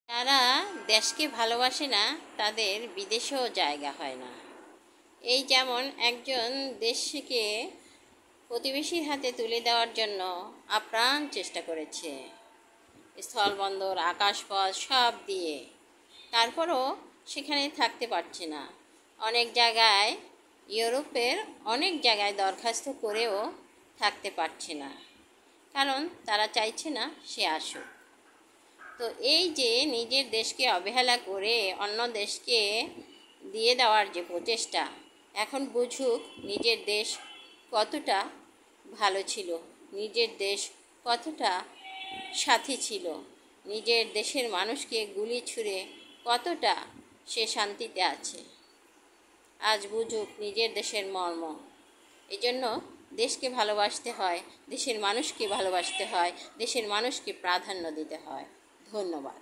যারা দেশকে ভালোবাসে না তাদের বিদেশেও জায়গা হয় না। এই যেমন একজন দেশকে প্রতিবেশীর হাতে তুলে দেওয়ার জন্য আপ্রাণ চেষ্টা করেছে, স্থলবন্দর আকাশপথ সব দিয়ে, তারপরও সেখানে থাকতে পারছে না। অনেক জায়গায় ইউরোপের অনেক জায়গায় দরখাস্ত করেও থাকতে পারছে না, কারণ তারা চাইছে না সে আসুক। তো এই যে নিজের দেশকে অবহেলা করে অন্য দেশকে দিয়ে দেওয়ার যে প্রচেষ্টা, এখন বুঝুক নিজের দেশ কতটা ভালো ছিল, নিজের দেশ কতটা সাথী ছিল, নিজের দেশের মানুষকে গুলি ছুঁড়ে কতটা সে শান্তিতে আছে। আজ বুঝুক নিজের দেশের মর্ম। এজন্য দেশকে ভালোবাসতে হয়, দেশের মানুষকে ভালোবাসতে হয়, দেশের মানুষকে প্রাধান্য দিতে হয়। ধন্যবাদ।